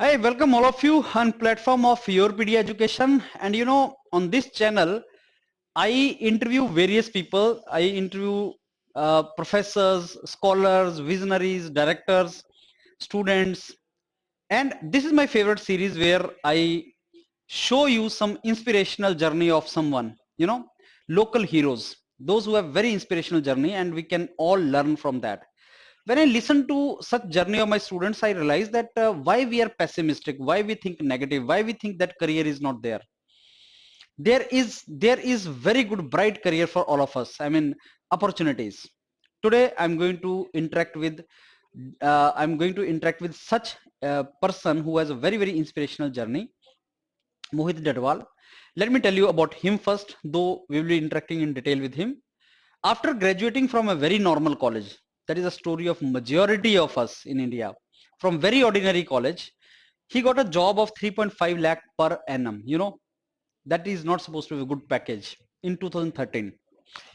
I welcome all of you on platform of YourPD Education. And on this channel, I interview various people. I interview professors, scholars, visionaries, directors, students. And this is my favorite series where I show you some inspirational journey of someone, local heroes, those who have very inspirational journey, and we can all learn from that. When I listen to such journey of my students, I realize that why we are pessimistic, why we think negative, why we think that career is not there. There is very good bright career for all of us. I mean, opportunities. Today I'm going to interact with such a person who has a very inspirational journey, Mohit Dadwal. Let me tell you about him first, though we will be interacting in detail with him. After graduating from a very normal college, that is a story of majority of us in India, from very ordinary college, he got a job of 3.5 lakh per annum. That is not supposed to be a good package in 2013.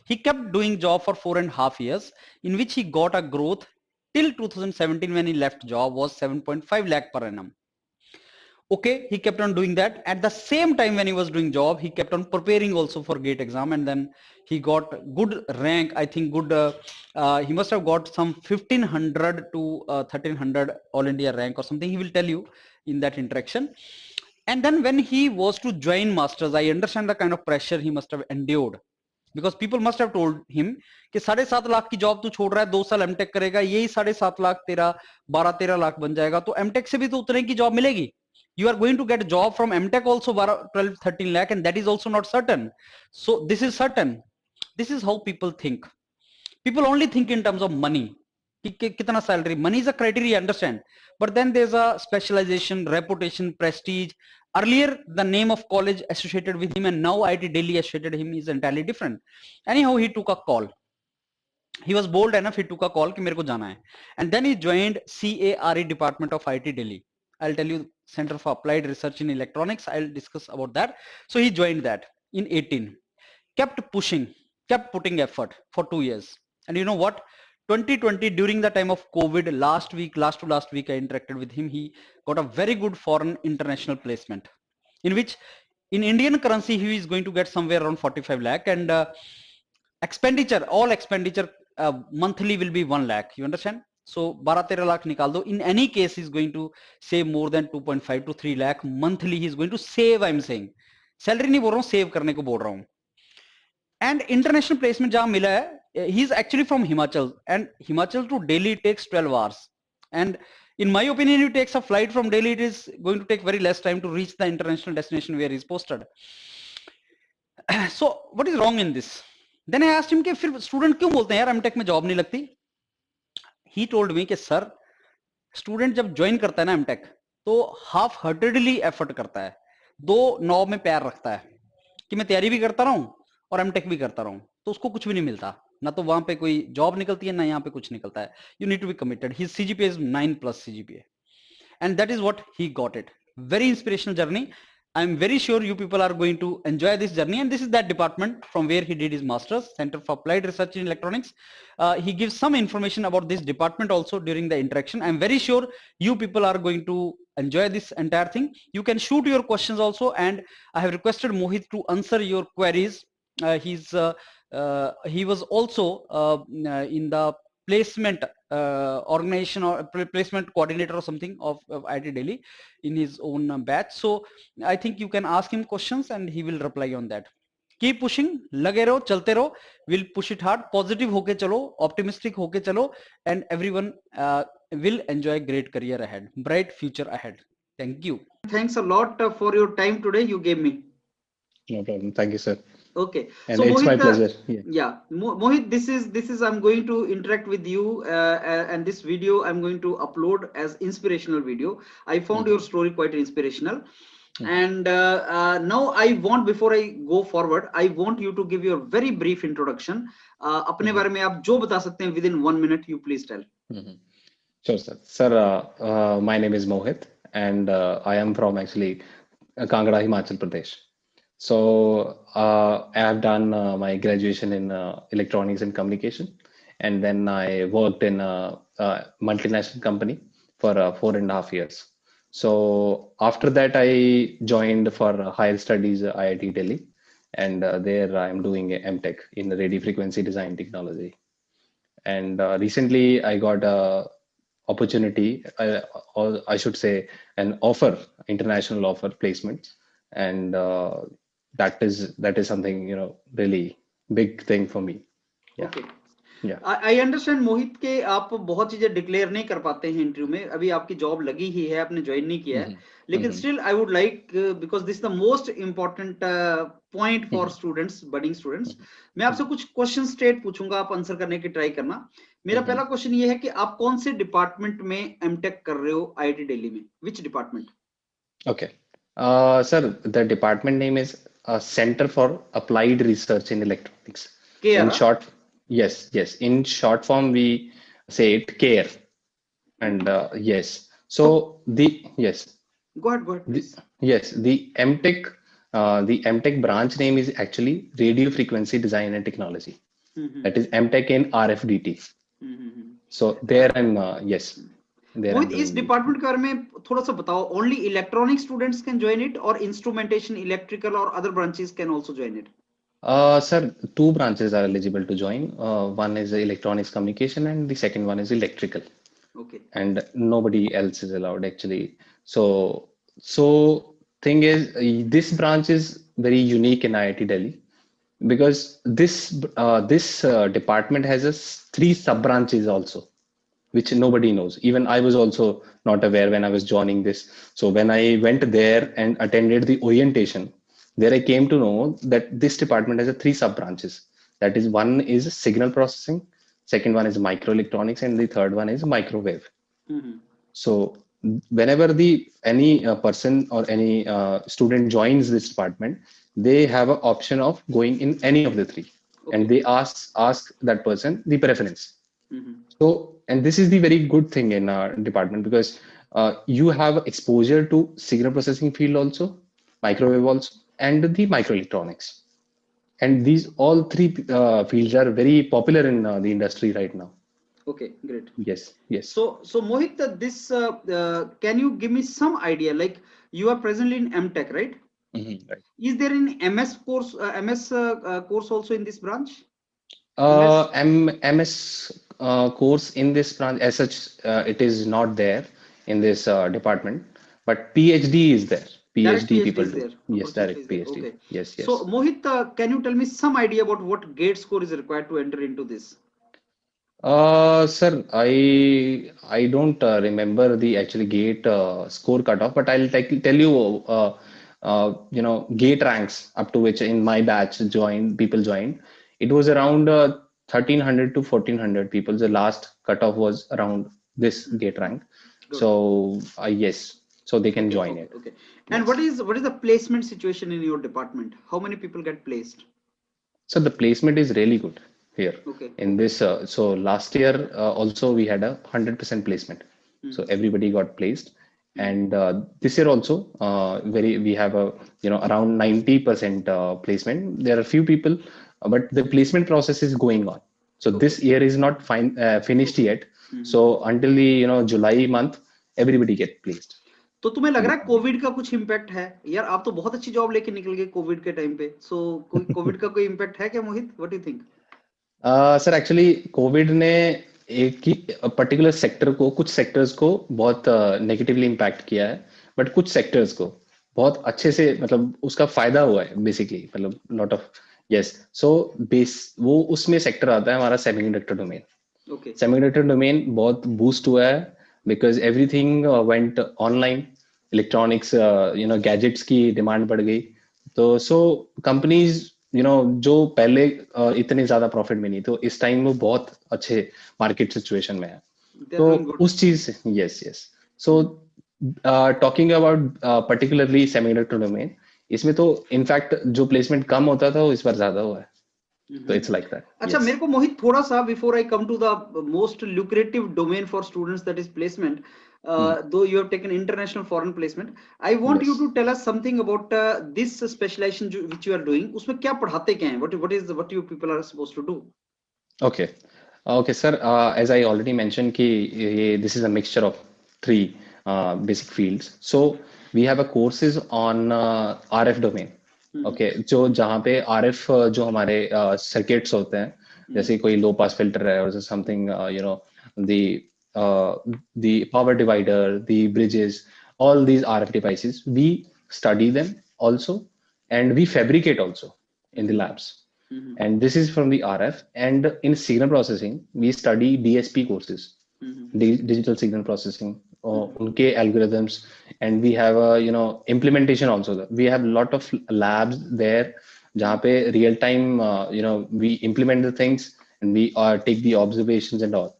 He kept doing job for 4.5 years, in which he got a growth till 2017 when he left job was 7.5 lakh per annum. Okay, he kept on doing that. At the same time when he was doing job, he kept on preparing also for GATE exam, and then he got good rank. I think good, he must have got some 1500 to 1300 all India rank or something. He will tell you in that interaction. And then when he was to join masters, I understand the kind of pressure he must have endured, because people must have told him कि 7.5 लाख की job तू छोड़ रहा है, 2 साल MTech करेगा, यही 7.5 लाख तेरा 12-13 लाख बन जाएगा, तो एमटेक से भी तो उतने की जॉब मिलेगी. You are going to get a job from MTech also 12-13 lakh, and that is also not certain. So this is certain. This is how people think. People only think in terms of money. Kitna salary. Money is a criteria, understand. But then there's a specialization, reputation, prestige. Earlier, the name of college associated with him, and now IIT Delhi associated him is entirely different. Anyhow, he took a call. He was bold enough, he took a call कि मेरे को जाना है. And then he joined CARE department of IIT Delhi. I'll tell you, Center for Applied Research in Electronics. I'll discuss about that. So he joined that in 18. Kept pushing, kept putting effort for 2 years. And you know what? 2020, during the time of COVID, last to last week, I interacted with him. He got a very good foreign international placement, in which in Indian currency, he is going to get somewhere around 45 lakh, and expenditure, all expenditure monthly will be 1 lakh. You understand? So 12-13 lakh nikal do. In any case, he's going to save more than 2.5 to 3 lakh monthly. He's going to save. I'm saying salary नहीं बोल रहा हूँ, save करने को बोल रहा हूँ. And international placement जहाँ मिला है, he's actually from Himachal, and Himachal to Delhi takes 12 hours. And in my opinion, if it takes a flight from Delhi, it is going to take very less time to reach the international destination where he's posted. So what is wrong in this? Then I asked him कि फिर student क्यों बोलते हैं यार MTech में job नहीं लगती. He told me कि सर, स्टूडेंट जब ज्वाइन करता है ना एमटेक, तो हाफ हार्टेडली एफर्ट करता है, 2 नौ में पैर रखता है कि मैं तैयारी भी करता रहूं और एमटेक भी करता रहूं, तो उसको कुछ भी नहीं मिलता. ना तो वहां पे कोई जॉब निकलती है, ना यहाँ पे कुछ निकलता है. You need to be committed. His CGPA is 9+ CGPA, and that is what he got it. Very inspirational journey. I'm very sure you people are going to enjoy this journey, and this is that department from where he did his master's, Center for Applied Research in Electronics. He gives some information about this department also during the interaction. I'm very sure you people are going to enjoy this entire thing. You can shoot your questions also, and I have requested Mohit to answer your queries. He was also in the placement organization or placement coordinator or something of IIT Delhi in his own batch. So I think you can ask him questions and he will reply on that. Keep pushing, लगे रहो, चलते रहो. We'll push it hard. Positive होके चलो, optimistic होके चलो, and everyone will enjoy great career ahead, bright future ahead. Thank you. Thanks a lot for your time today you gave me. No problem. Thank you, sir. Okay, And so it's Mohit, my pleasure. yeah, Mohit, this is I'm going to interact with you, and this video I'm going to upload as inspirational video. I found your story quite inspirational, and now I want, before I go forward, I want you to give your very brief introduction. अपने बारे में आप जो बता सकते हैं within 1 minute, you please tell. Sure, sir. Sir, my name is Mohit, and I am from actually Kangra, Himachal Pradesh. So I have done my graduation in electronics and communication, and then I worked in a multinational company for 4.5 years. So after that, I joined for higher studies IIT Delhi, and there I am doing a MTech in radio frequency design technology. And recently, I got a opportunity, or I should say, an offer, international offer placement, and that is something really big thing for me. Yeah, okay, yeah. I understand Mohit के आप बहुत चीजें declare नहीं कर पाते हैं interview में, अभी आपकी जॉब लगी ही है, आपने ज्वाइन नहीं किया है, Mhm, लेकिन mhm, still I would like, because this the most important point for mhm, students, budding students, mhm, मैं आपसे कुछ क्वेश्चन स्ट्रेट पूछूंगा, आप आंसर करने की ट्राई करना। मेरा mhm. पहला क्वेश्चन ये है कि आप कौन से डिपार्टमेंट में एमटेक कर रहे हो आईआईटी दिल्ली में, which department? Okay. Sir, the department name is Center for Applied Research in Electronics. के In आर? short, yes, yes. In short form, we say it CARE. And yes, तो so the yes, go ahead the, please. yes, the MTech branch name is actually Radio Frequency Design and Technology. That is MTech in RFDT. So there I'm yes, there I'm मोहित, इस doing it. Department के बारे में थोड़ा सा बताओ। Only electronic students can join it, और instrumentation, electrical और other branches can also join it? Sir, two branches are eligible to join. One is electronics communication, and the second one is electrical. Okay, And nobody else is allowed actually. So thing is, this branch is very unique in IIT Delhi because this department has three sub branches also, which nobody knows. Even I was also not aware when I was joining this. So when I went there and attended the orientation, there I came to know that this department has a three sub branches. That is, one is signal processing, second one is microelectronics, and the third one is microwave. So whenever the any person or any student joins this department, they have an option of going in any of the three, and okay, they ask that person the preference. So, and this is the very good thing in our department because you have exposure to signal processing field also, microwave also, and the microelectronics. And these all three fields are very popular in the industry right now. Okay, great. Yes, yes. So Mohit, this can you give me some idea? Like, you are presently in MTech, right? Right. Is there an MS course, course also in this branch? MS? MS course in this branch as such, it is not there in this department, but PhD is there. Direct PhD PhD people is do. there. Yes, Opportunity is direct there. PhD. Okay. Yes, So yes. Mohit, can you tell me some idea about what gate score is required to enter into this? Sir, I don't remember the actually gate score cutoff, but I'll tell you, gate ranks up to which in my batch people joined. It was around 1300 to 1400 people. The last cutoff was around this gate rank. Good. So yes, so they can Okay, join okay, it. okay. And Yes. what is the placement situation in your department? How many people get placed? So the placement is really good here Okay, in okay. this. So last year also we had a 100% placement. So everybody got placed, and this year also we have a around 90% placement. There are few people, but the placement process is going on. So Okay. this year is not finished Okay. yet. So until the July month, everybody get placed. तो तुम्हें लग in रहा the है Covid का कुछ impact है? यार आप तो बहुत अच्छी जॉब लेके निकल गए कोविड के टाइम पे, सो कोई कोविड का कोई इम्पैक्ट है क्या Mohit? What do you think? Sir actually Covid ने एक ही पर्टिकुलर सेक्टर को, कुछ सेक्टर्स को बहुत नेगेटिवली इम्पैक्ट किया है, बट कुछ सेक्टर्स को बहुत अच्छे से मतलब उसका फायदा हुआ है बेसिकली, मतलब lot of yes. So base वो उसमें सेक्टर आता है हमारा semiconductor domain. Okay, semiconductor domain बहुत बूस्ट हुआ है because everything went online, electronics gadgets की डिमांड बढ़ गई। तो सो कंपनीज जो पहले इतने ज्यादा प्रॉफिट में नहीं, तो इस टाइम वो बहुत अच्छे मार्केट सिचुएशन में है। दे आर तो डूइंग गुड। उस चीज से yes yes. So talking about particularly semiconductor domain, इसमें तो इनफैक्ट जो प्लेसमेंट कम होता था वो इस बार ज्यादा हुआ है। तो इट्स लाइक दैट। अच्छा, मेरे को मोहित थोड़ा सा, before I come to the most lucrative domain for students, that is placement, though you have taken international foreign placement, I want you Yes. to tell us something about this specialization which you are doing. उसमें क्या पढ़ाते क्या हैं? What you people are supposed to do? Okay, sir. As I already mentioned, this is a mixture of three basic fields. So we have a courses on RF domain. Okay जो जहाँ पे RF जो हमारे circuits होते हैं, जैसे कोई लो pass filter है और something you know the power divider, the bridges, all these RF devices, we study them also, and we fabricate also in the labs. And this is from the RF. And in signal processing, we study DSP courses, digital signal processing, unke algorithms, and we have a implementation also. We have a lot of labs there jahan pe real time we implement the things, and we take the observations and all.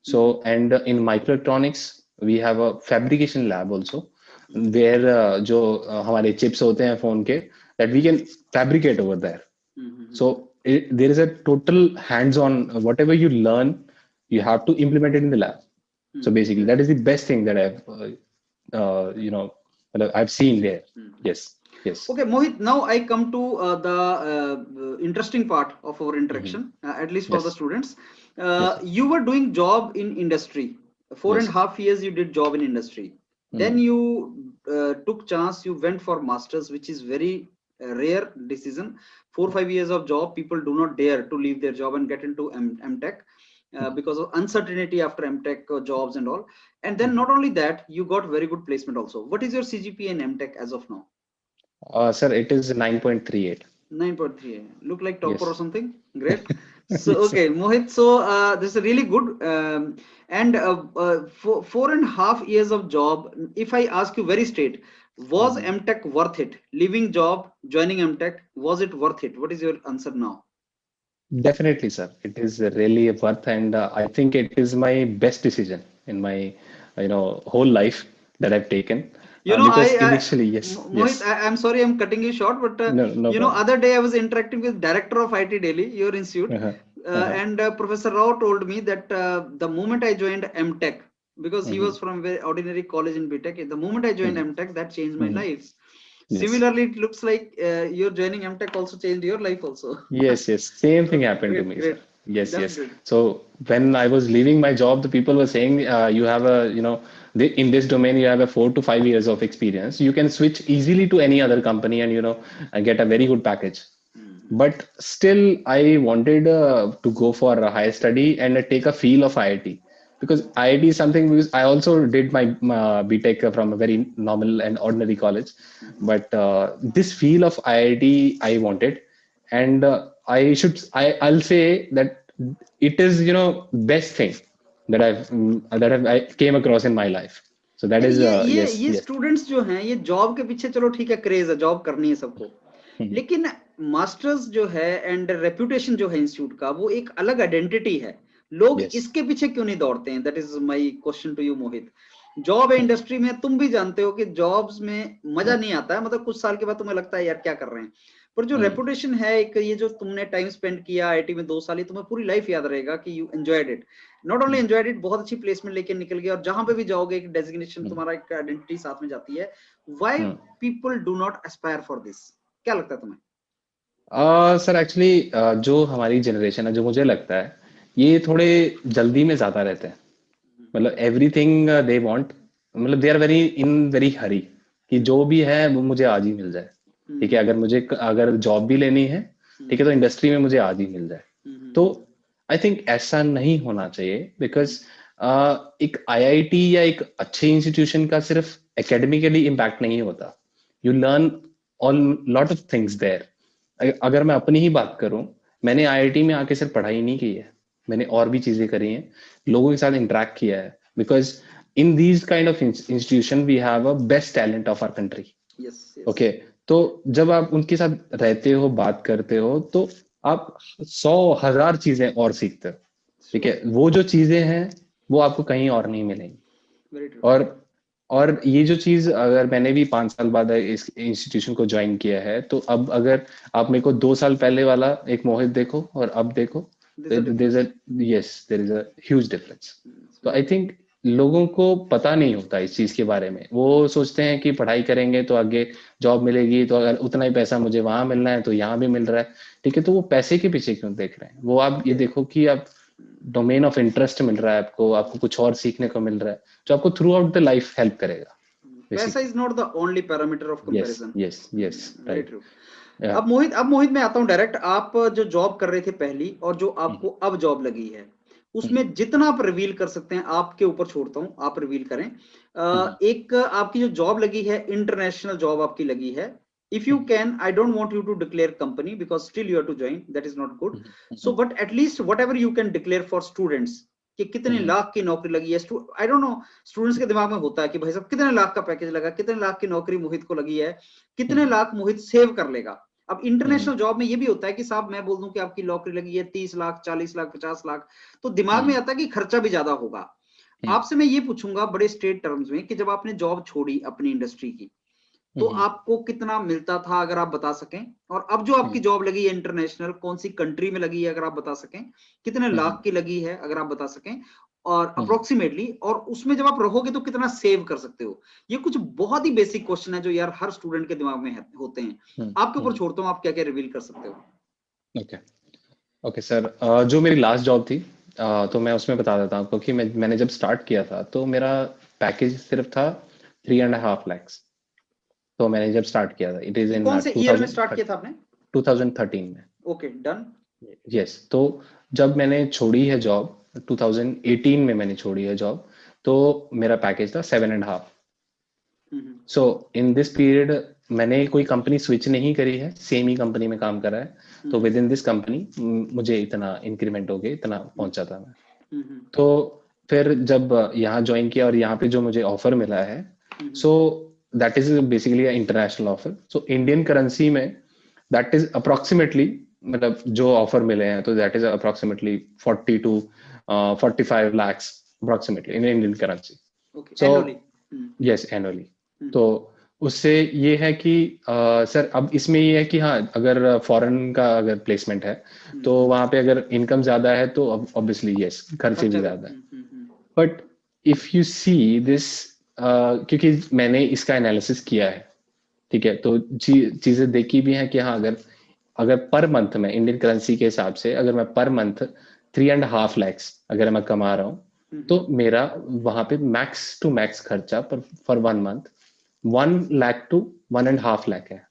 So and in microelectronics we have a fabrication lab also, where जो हमारे chips होते हैं phone के, that we can fabricate over there. So there is a total hands-on, whatever you learn, you have to implement it in the lab. So basically, that is the best thing that I've seen there. Yes. Okay, Mohit. Now I come to the interesting part of our interaction, at least for the students. You were doing job in industry. 4.5 years you did job in industry. Then you took chance. You went for masters, which is very rare decision. 4-5 years of job, people do not dare to leave their job and get into MTech. Because of uncertainty after MTech jobs and all. And then not only that, you got very good placement also. What is your CGPA in MTech as of now? Sir, it is 9.38. 9.38. Look like topper or something? Great. So, okay, Mohit, so this is really good. And 4.5 years of job, if I ask you very straight, was MTech worth it? Leaving job, joining MTech, was it worth it? What is your answer now? Definitely, sir. It is really worth, and I think it is my best decision in my, whole life that I've taken. Because initially, yes. Mohit, I'm sorry, I'm cutting you short, but no other day I was interacting with director of IT Delhi, your institute, and Professor Rao told me that the moment I joined MTech, because he was from a very ordinary college in BTech, the moment I joined MTech, that changed my life. Yes. Similarly, it looks like you're joining MTech also changed your life also. Yes. Same thing happened to me, sir. Yes. So when I was leaving my job, the people were saying, you have a, in this domain, you have a 4 to 5 years of experience. You can switch easily to any other company and, get a very good package. But still, I wanted to go for a higher study and take a feel of IIT. Because IIT is something, because I also did my BTech from a very normal and ordinary college, but this feel of IIT I wanted, and I'll say that it is best thing that I came across in my life. So that is ये students जो हैं ये job के पीछे चलो ठीक है craze है job करनी है सबको, लेकिन masters जो है and reputation जो है institute का वो एक अलग identity है. लोग इसके पीछे क्यों नहीं दौड़ते हैं? That is my question to you Mohit. Job है इंडस्ट्री में, तुम भी जानते हो कि जॉब्स में मजा नहीं आता है, मतलब कुछ साल के बाद तुम्हें लगता है यार क्या कर रहे हैं, पर जो रेपुटेशन है एक, ये जो तुमने टाइम स्पेंड किया आईटी में 2 साल, तुम्हें पूरी लाइफ याद रहेगा कि you enjoyed it. Not only enjoyed it, बहुत अच्छी प्लेसमेंट लेके निकल गए और जहां पे भी जाओगे एक डेजिग्नेशन, तुम्हारा एक आइडेंटिटी साथ में जाती है. Why people do not Aspire for this? क्या लगता है तुम्हें? सर एक्चुअली जो हमारी जनरेशन है, जो मुझे लगता है ये थोड़े जल्दी में ज्यादा रहते हैं. मतलब एवरीथिंग दे वांट, मतलब दे आर वेरी हरी कि जो भी है वो मुझे आज ही मिल जाए. ठीक है, अगर जॉब भी लेनी है, ठीक है, तो इंडस्ट्री में मुझे आज ही मिल जाए. तो आई थिंक ऐसा नहीं होना चाहिए. बिकॉज एक आईआईटी या एक अच्छे इंस्टीट्यूशन का सिर्फ एकेडमिकली इम्पैक्ट नहीं होता. You learn on lot of things there. अगर मैं अपनी ही बात करूं, मैंने आईआईटी में आके सिर्फ पढ़ाई नहीं की है, मैंने और भी चीजें करी हैं, लोगों के साथ इंटरेक्ट किया है. Because in these kind of institution we have a best talent of our country. Okay, तो जब आप उनके साथ रहते हो, बात करते हो, तो आप 100,000 चीजें और सीखते हो. ठीक है, वो जो चीजें हैं वो आपको कहीं और नहीं मिलेंगी. और ये जो चीज, अगर मैंने भी 5 साल बाद इस इंस्टीट्यूशन को ज्वाइन किया है, तो अब अगर आप मेरे को 2 साल पहले वाला एक मोहित देखो और अब देखो, there is a huge difference. तो I think लोगों को पता नहीं होता इस चीज के बारे में. वो सोचते हैं कि पढ़ाई करेंगे तो आगे जॉब मिलेगी, तो अगर उतना ही पैसा मुझे वहां मिलना है तो यहाँ भी मिल रहा है. ठीक है, तो वो पैसे के पीछे क्यों देख रहे हैं? वो आप ये देखो कि आप डोमेन ऑफ इंटरेस्ट मिल रहा है आपको, आपको कुछ और सीखने को मिल रहा है जो आपको through out the life help करेगा। पैसा is not the only parameter of yes comparison. Yes yes very right. True. अब मोहित मैं आता हूँ डायरेक्ट। आप जो जॉब कर रहे थे पहली और जो आपको अब जॉब लगी है, उसमें जितना आप रिवील कर सकते हैं, आपके ऊपर छोड़ता हूँ, आप रिवील करें। एक आपकी जो जॉब लगी है, इंटरनेशनल जॉब आपकी लगी है। If you can, I don't want you to declare company because still you have to join. That is not good. So, but at least whatever you can declare for students, कि कितने लाख की नौकरी लगी है। I don't know, students के दिमाग में होता है कि भाई साहब कितने लाख का पैकेज लगा, कितने लाख की नौकरी मोहित को लगी है, कितने लाख मोहित सेव कर लेगा। अब इंटरनेशनल जॉब में ये भी होता है कि साहब मैं बोल दूं कि आपकी नौकरी लगी है 30 लाख, 40 लाख, 50 लाख, तो दिमाग में आता है कि खर्चा भी ज्यादा होगा। आपसे मैं ये पूछूंगा बड़े स्ट्रेट टर्म्स में कि जब आपने जॉब छोड़ी अपनी इंडस्ट्री की, तो आपको कितना मिलता था, अगर आप बता सकें। और अब जो आपकी जॉब लगी है इंटरनेशनल, कौन सी कंट्री में लगी है अगर आप बता सकें, कितने लाख की लगी है अगर आप बता सकें, और अप्रोक्सीमेटली, और उसमें जब आप रहोगे तो कितना सेव कर सकते हो। ये कुछ बहुत ही बेसिक क्वेश्चन है जो यार हर स्टूडेंट के दिमाग में होते हैं। आपके ऊपर छोड़ता हूँ, आप क्या क्या रिवील कर सकते हो। ओके ओके सर, जो मेरी लास्ट जॉब थी, तो मैं उसमें बता देता हूँ, क्योंकि मैंने जब स्टार्ट किया था तो मेरा पैकेज सिर्फ था 3.5 lakhs। तो मैंने जब स्टार्ट किया था, इट इज इन कौन से ईयर में स्टार्ट किया था आपने? 2013 में। Okay, done. यस, तो जब मैंने छोड़ी है जॉब 2018 में मैंने छोड़ी है जॉब, तो मेरा पैकेज था 7.5। सो इन दिस पीरियड मैंने कोई कंपनी स्विच नहीं करी है, सेम ही कंपनी में काम कर रहा है। तो विद इन दिस कंपनी मुझे इतना इंक्रीमेंट हो गया, इतना पहुंचा था मैं। तो फिर जब यहाँ ज्वाइन किया और यहाँ पे जो मुझे ऑफर मिला है, so that is basically international offer. So Indian currency में दैट इज अप्रोक्सीमेटली, मतलब जो ऑफर मिले हैं, तो that is approximately 40 to 45 lakhs approximately in Indian currency. So yes, annually. तो उससे ये है कि सर अब इसमें ये है कि हाँ, अगर फॉरेन का अगर प्लेसमेंट है तो वहां पे अगर इनकम ज्यादा है तो ऑब्वियसली यस, खर्चे भी ज्यादा है। But if you see this, क्योंकि मैंने इसका एनालिसिस किया है, ठीक है, तो चीजें देखी भी हैं कि हाँ, अगर पर मंथ में इंडियन करेंसी के हिसाब से अगर मैं पर मंथ 3.5 lakhs अगर मैं कमा रहा हूँ, तो मेरा वहां पे मैक्स टू मैक्स खर्चा for 1 month 1 lakh to 1.5 lakh है।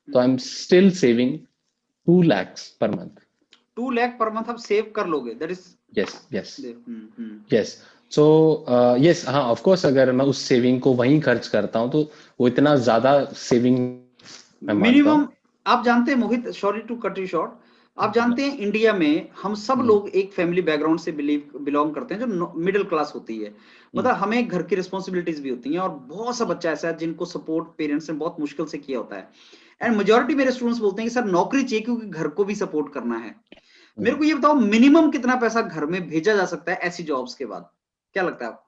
तो I am still saving 2 lakhs per month. 2 lakh per month आप सेव कर लोगे, that is yes yes yes. So yes, हाँ, ऑफ कोर्स अगर मैं उस सेविंग को वहीं खर्च करता हूँ तो वो इतना ज्यादा सेविंग मिनिमम। आप जानते हैं Mohit, sorry to cut you short, आप जानते हैं इंडिया में हम सब लोग एक फैमिली बैकग्राउंड से बिलोंग करते हैं जो मिडिल क्लास होती है। मतलब हमें घर की रिस्पॉन्सिबिलिटीज भी होती हैं, और बहुत सा बच्चा ऐसा है जिनको सपोर्ट पेरेंट्स ने बहुत मुश्किल से किया होता है। एंड मेजोरिटी मेरे स्टूडेंट्स बोलते हैं कि सर नौकरी चाहिए क्योंकि घर को भी सपोर्ट करना है। मेरे को ये बताओ, मिनिमम कितना पैसा घर में भेजा जा सकता है ऐसी जॉब्स के बाद, क्या लगता है आपको?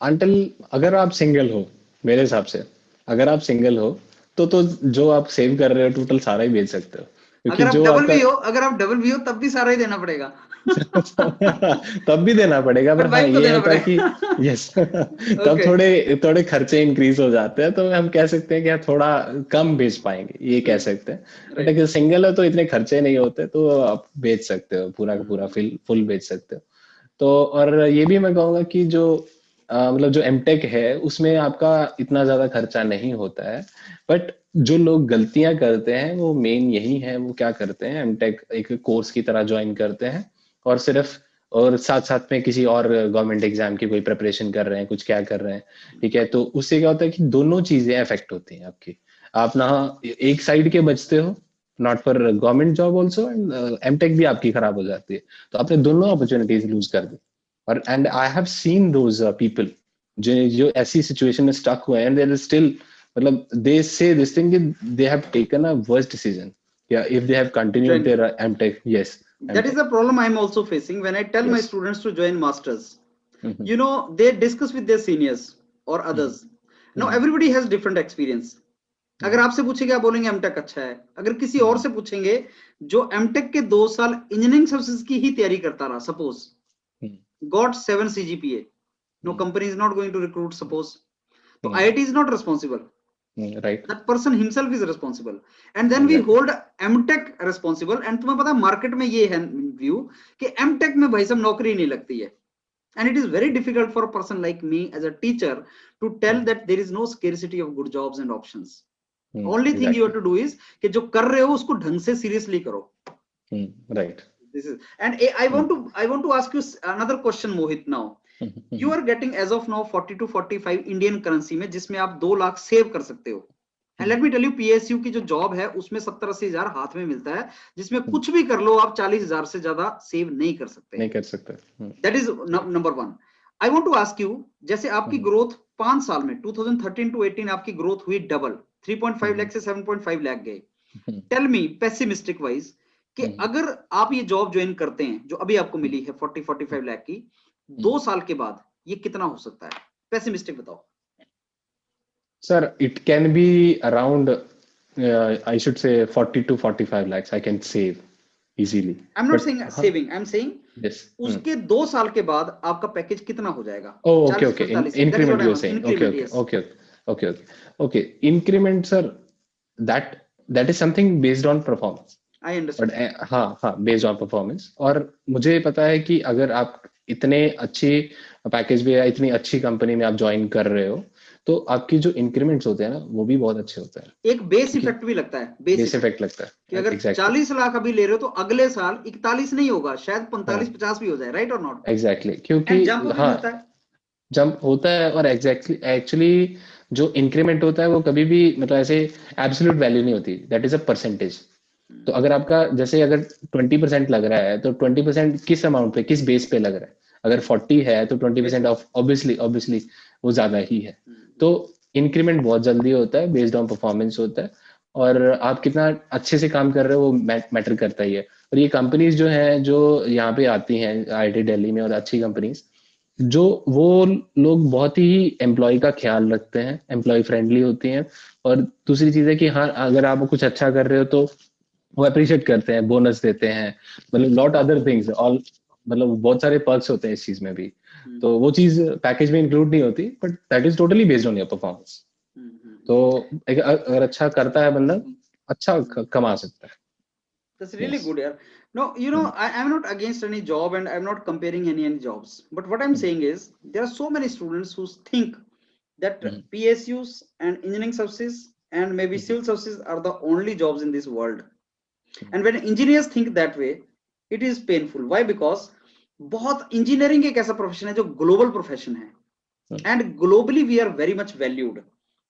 अंटिल अगर आप सिंगल हो, मेरे हिसाब से अगर आप सिंगल हो तो जो आप सेव कर रहे हो टोटल सारा ही बेच सकते हो, क्योंकि अगर आप डबल भी हो तब भी सारा ही देना पड़ेगा। तब भी देना पड़ेगा, पर हाँ, ये होता है कि यस तब थोड़े खर्चे इंक्रीज हो जाते हैं, तो हम कह सकते हैं कि थोड़ा कम बेच पाएंगे, ये कह सकते हैं। बट अगर सिंगल है तो इतने खर्चे नहीं होते, तो आप बेच सकते हो, पूरा का पूरा फुल बेच सकते हो। तो और ये भी मैं कहूँगा कि जो मतलब जो एमटेक है उसमें आपका इतना ज्यादा खर्चा नहीं होता है। बट जो लोग गलतियां करते हैं वो मेन यही है, वो क्या करते हैं, एमटेक एक कोर्स की तरह ज्वाइन करते हैं और साथ साथ में किसी और गवर्नमेंट एग्जाम की कोई प्रिपरेशन कर रहे हैं, कुछ क्या कर रहे हैं, ठीक है। तो उससे क्या होता है कि दोनों चीजें अफेक्ट होती हैं आपकी। आप ना एक साइड के बचते हो, not for government job also, and MTech भी आपकी खराब हो जाती है। तो आपने दोनों अपॉर्चुनिटीज लूज कर दी। और and I have seen those people जो ऐसी सिचुएशन में स्टक हुए हैं, एंड स्टिल, मतलब they say this thing, they have taken a worst decision, या if they have continued their MTech. Yes, that is the problem I'm also facing when I tell my students to join masters. You know, they discuss with their seniors or others. Now everybody has different experience. अगर आपसे पूछेंगे आप बोलेंगे MTech अच्छा है, अगर किसी और से पूछेंगे जो एमटेक के 2 साल इंजीनियरिंग सर्विसेज की ही तैयारी करता रहा, suppose got 7 CGPA, no company is not going to recruit, suppose, so IIT is not responsible, right, that person himself is responsible, and then we hold MTech responsible. And तुम्हें पता है market में ये है व्यू कि MTech में भाई साहब नौकरी नहीं लगती है, and it is very difficult for a person like me as a teacher to tell that there is no scarcity of good jobs and options. Only thing you have to do is कि जो कर रहे हो उसको ढंग से seriously करो. Right. This is, and I want to ask you another question, Mohit. Now you are getting as of now 40 to 45 Indian currency में, जिसमें आप 2 लाख सेव कर सकते हो. And let me tell you, PSU की जो जॉब है उसमें 70-80 हजार हाथ में मिलता है, जिसमें कुछ भी कर लो आप 40 हजार से ज्यादा सेव नहीं कर सकते. That is number one. I want to ask you, जैसे आपकी ग्रोथ 5 साल में 2013 to 18 आपकी ग्रोथ हुई डबल, 3.5 लाख से 7.5 लाख गए. टेल मी पेसिमिस्टिक वाइज कि अगर आप ये जॉब ज्वाइन करते हैं जो अभी आपको मिली है 40-45 लाख की, 2 साल के बाद ये कितना हो सकता है? पेसिमिस्टिक बताओ. Sir, it can be around, I should say 40 to 45 lakhs I can save easily. I'm not saying saving, I'm saying yes. उसके 2 साल के बाद आपका पैकेज कितना हो जाएगा? Oh, okay. Increment you're saying. Okay. Increment, sir, that is something based on performance. I understand. But हाँ, based on performance. और मुझे पता है कि अगर आप इतने अच्छे पैकेज में या इतनी अच्छी कंपनी में आप ज्वाइन कर रहे हो, तो आपकी जो इंक्रीमेंट्स होते हैं ना वो भी बहुत अच्छे होते हैं. एक बेस इफेक्ट भी लगता है. बेस इफेक्ट लगता है कि अगर 40 लाख अभी ले रहे हो तो अगले साल 41 नहीं होगा, शायद 45-50 भी हो जाए. राइट और नॉट? एग्जैक्टली. क्योंकि जंप होता है और एक्चुअली जो इंक्रीमेंट होता है वो कभी भी मतलब ऐसे एब्सोल्यूट वैल्यू नहीं होती. That is a percentage. तो अगर आपका जैसे अगर 20% लग रहा है तो 20% किस अमाउंट पे, किस बेस पे लग रहा है? अगर 40 है तो 20% ऑफ ऑब्वियसली वो ज्यादा ही है. तो इंक्रीमेंट बहुत जल्दी होता है, बेस्ड ऑन परफॉर्मेंस होता है, और आप कितना अच्छे से काम कर रहे हो वो मैटर करता ही है. और ये कंपनीज जो हैं जो यहाँ पे आती हैं IIT दिल्ली में और अच्छी कंपनीज, जो वो लोग बहुत ही एम्प्लॉय का ख्याल रखते हैं, एम्प्लॉय फ्रेंडली होती हैं. और दूसरी चीज है कि हाँ, अगर आप कुछ अच्छा कर रहे हो तो वो अप्रिशिएट करते हैं, बोनस देते हैं, मतलब लॉट अदर थिंग्स, ऑल मतलब बहुत सारे पर्क्स होते हैं इस चीज में भी. तो वो चीज पैकेज में इंक्लूड नहीं होती, but that is totally based on your performance. तो अगर अच्छा करता है बंदा, अच्छा कमा सकता है. That's really good, yeah. No, you know, I'm not against any job and I'm not comparing any jobs. But what I'm saying is there are so many students who think that PSUs and engineering services and maybe civil services are the only jobs in this world. And when engineers think that way, it is painful. Why? Because बहुत engineering एक ऐसा profession है जो global profession है, and globally we are very much valued.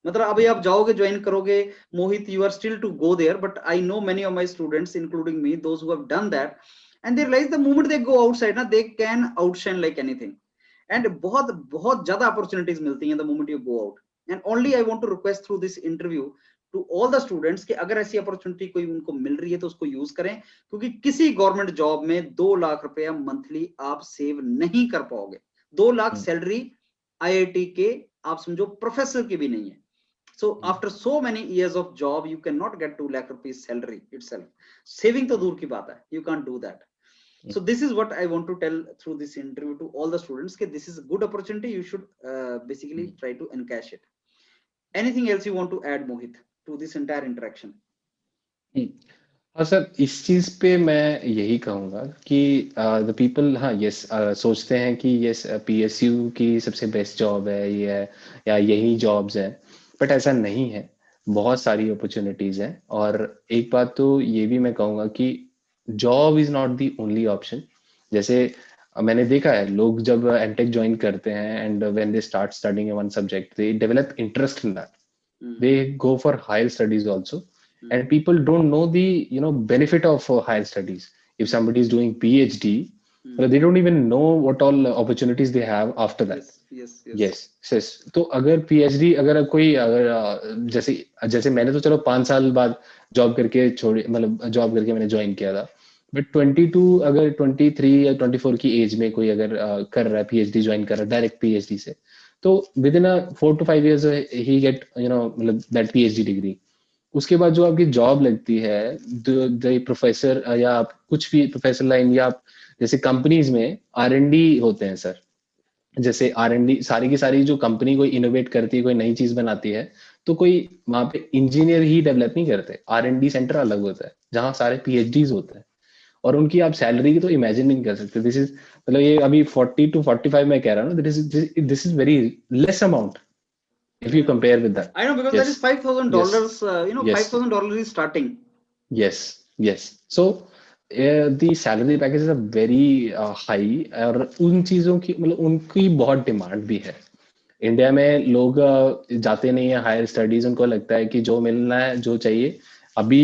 मतलब अभी आप जाओगे, ज्वाइन करोगे, Mohit, you are still to go there, but I know many of my students including me, those who have done that, and they realise the moment they go outside ना, they can outshine like anything. And बहुत ज्यादा opportunities मिलती हैं the moment you go out. And only I want to request through this interview to all the students कि अगर ऐसी opportunity कोई उनको मिल रही है तो उसको यूज करें, क्योंकि किसी गवर्नमेंट जॉब में 2 लाख रुपया मंथली आप सेव नहीं कर पाओगे. 2 लाख सैलरी IIT के आप समझो प्रोफेसर की भी नहीं है. So after so many years of job, you cannot get 2 lakh rupees salary itself. Saving to दूर की बात है, you can't do that. So this is what I want to tell through this interview to all the students कि this is a good opportunity, you should basically try to encash it. Anything else you want to add, Mohit, to this entire interaction? हाँ sir, इस चीज पे मैं यही कहूँगा कि the people सोचते हैं कि यस PSU की सबसे बेस्ट जॉब है ये है, या यही जॉब्स हैं, बट ऐसा नहीं है. बहुत सारी अपॉर्चुनिटीज हैं. और एक बात तो ये भी मैं कहूँगा कि job is not the only option. जैसे मैंने देखा है लोग जब एमटेक ज्वाइन करते हैं and when they start studying one subject, they develop interest in that, they go for higher studies also. And people don't know the benefit of higher studies. If somebody is doing PhD, they don't even know what all opportunities they have after that. Yes. तो अगर PhD अगर कोई जैसे मैंने तो चलो 5 साल बाद जॉब करके छोड़ी, मतलब जॉब करके मैंने ज्वाइन किया था, बट 22 अगर 23 या 24 की एज में कोई अगर कर रहा है PhD ज्वाइन कर रहा है डायरेक्ट PhD से, तो with in 4 to 5 years he get मतलब that PhD डिग्री. उसके बाद जो आपकी जॉब लगती है प्रोफेसर या आप कुछ भी प्रोफेसर लाइन, या आप जैसे कंपनीज में R&D होते हैं सर. जैसे R&D सारी की सारी जो कंपनी कोई इनोवेट करती है, कोई नई चीज बनाती है, तो कोई वहां पे इंजीनियर ही डेवलप नहीं करते. R&D सेंटर अलग होता है जहाँ सारे PhDs होते हैं. और उनकी आप सैलरी की तो इमेजिन नहीं कर सकते. दिस इज मतलब ये अभी 40 to 45 मैं कह रहा हूँ. This is very less amount if you compare with that. I know, because that Yes. is $5,000. Yes. $5,000 is starting. Yes. Yes. So the salary package is a very high. और उन चीजों की मतलब उनकी बहुत डिमांड भी है. इंडिया में लोग जाते नहीं है हायर स्टडीज. उनको लगता है कि जो मिलना है जो चाहिए अभी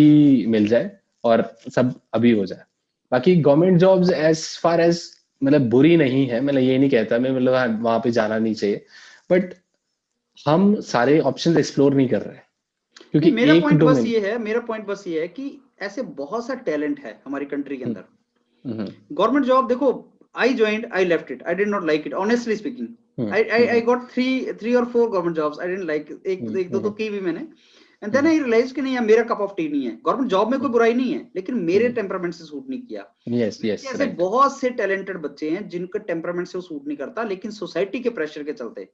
मिल जाए और सब अभी हो जाए. बाकी government jobs as far as मतलब बुरी नहीं है. मतलब ये नहीं कहता मैं मतलब वहां पे जाना नहीं चाहिए. बट हम सारे ऑप्शंस एक्सप्लोर नहीं कर रहे हैं क्योंकि मेरा एक पॉइंट डोमेन. बस ये है कि ऐसे बहुत सा टैलेंट है हमारी कंट्री के अंदर. हम्म, गवर्नमेंट जॉब देखो, I left it. I did not like it, honestly speaking. I got three or four government jobs. I didn't like. एक दो तो की भी मैंने. And then I realized कि नहीं यार मेरा कप ऑफ टी नहीं है. गवर्नमेंट जॉब में कोई बुराई नहीं है, लेकिन मेरे टेम्परामेंट से सूट नहीं किया. yes, yes, ऐसे right. बहुत से टैलेंटेड बच्चे हैं जिनके टेम्परामेंट से वो सूट नहीं करता, लेकिन सोसाइटी के प्रेशर के चलते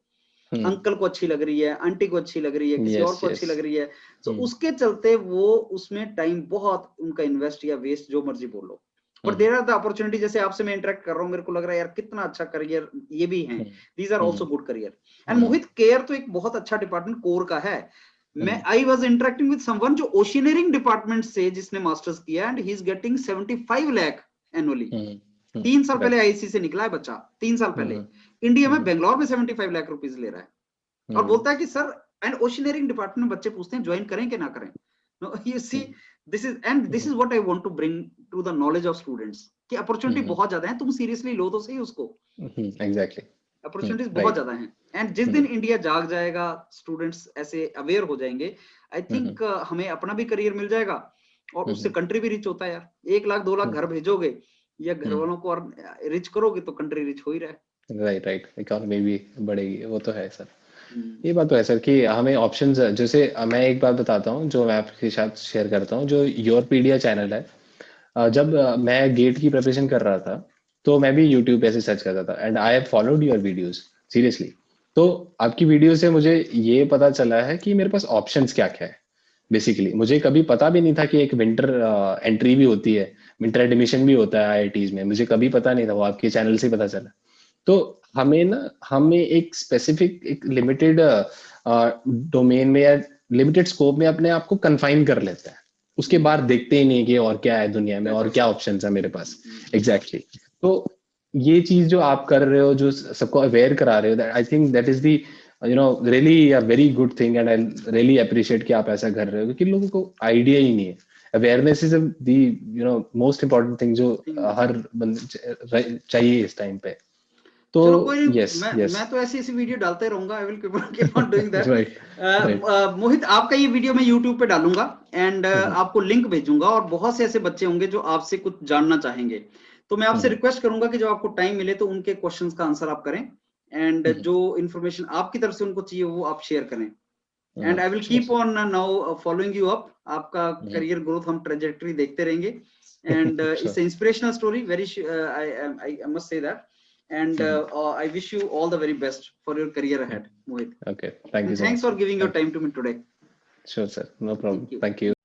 अंकल को अच्छी लग रही है, आंटी को अच्छी लग रही है, किसी और को अच्छी लग रही है, तो उसके चलते वो उसमें टाइम बहुत उनका इन्वेस्ट या वेस्ट जो मर्जी बोलो. But there are the opportunity. जैसे आपसे मैं इंटरेक्ट कर रहा हूँ, मेरे को लग रहा है यार कितना अच्छा करियर ये भी है. These are also good career. And Mohit, केयर तो एक बहुत अच्छा डिपार्टमेंट कोर का है. मैं I was interacting with someone जो ओशियनरिंग डिपार्टमेंट से जिसने मास्टर्स किया, and he is getting 75 lakh annually. 3 साल पहले आईसी से निकला है बच्चा. 3 साल पहले इंडिया में बेंगलोर में 75 लाख रुपीज ले रहा है. और बोलता है कि सर, एंड ओशियनरिंग डिपार्टमेंट में बच्चे पूछते हैं ज्वाइन करें कि ना करें. No, you see, this is what I want to bring to the knowledge of students कि अपॉर्चुनिटी बहुत ज्यादा है. तुम सीरियसली लो तो सही उसको. एग्जैक्टली. अपॉर्चुनिटीज बहुत ज्यादा हैं. एंड जिस दिन इंडिया जाग जाएगा, स्टूडेंट्स ऐसे अवेयर हो जाएंगे, आई थिंक हमें अपना भी करियर मिल जाएगा और उससे कंट्री भी रिच होता है यार. 1 लाख 2 लाख घर भेजोगे या घर वालों को और रिच करोगे तो कंट्री रिच हो ही रहा है. राइट. इकोनॉमी भी बढ़ेगी. वो तो है सर. ये बात तो है सर कि हमें ऑप्शंस. जैसे मैं एक बात बताता हूँ जो मैं आपके साथ शेयर करता हूँ. जो योरपीडिया चैनल है, जब मैं गेट की प्रिपरेशन कर रहा था तो मैं भी यूट्यूब पे ऐसे सर्च करता था. And I have followed your videos seriously. तो आपकी वीडियो से मुझे ये पता चला है कि मेरे पास ऑप्शंस क्या क्या है. बेसिकली मुझे कभी पता भी नहीं था कि एक विंटर एंट्री भी होती है, विंटर एडमिशन भी होता है आईआईटीज में. मुझे कभी पता नहीं था, वो आपके चैनल से पता चला. तो हमें एक स्पेसिफिक एक लिमिटेड डोमेन में या लिमिटेड स्कोप में अपने आप को कन्फाइन कर लेता है. उसके बाद देखते ही नहीं कि और क्या है दुनिया में और क्या ऑप्शंस है मेरे पास. एग्जैक्टली. तो ये चीज जो आप कर रहे हो, जो सबको अवेयर करा रहे हो, I think that is the really a very good thing. And I really appreciate कि आप ऐसा कर रहे हो क्योंकि लोगों को आइडिया ही नहीं है. Awareness is the most important thing जो हर बंदे चाहिए इस टाइम पे. तो चलो कोई नहीं. yes, मैं तो ऐसी वीडियो डालते रहूंगा. I will keep on doing that. right. मोहित, आपका ये वीडियो मैं यूट्यूब पे डालूंगा एंड आपको लिंक भेजूंगा. और बहुत से ऐसे बच्चे होंगे जो आपसे कुछ जानना चाहेंगे, तो मैं आपसे रिक्वेस्ट करूंगा कि जब आपको टाइम मिले तो उनके क्वेश्चंस का आंसर आप करें. एंड जो इन्फॉर्मेशन आपकी तरफ से उनको चाहिए वो आप शेयर करें. And I will keep on now following you up. आपका करियर ग्रोथ हम ट्रेजेक्टरी देखते रहेंगे. And it's inspirational story. Very I must say that. And I wish you all the very best for your career ahead, Mohit. Okay, thank you so Thanks much. for giving your time to me today. Sure, sir. No problem. Thank you.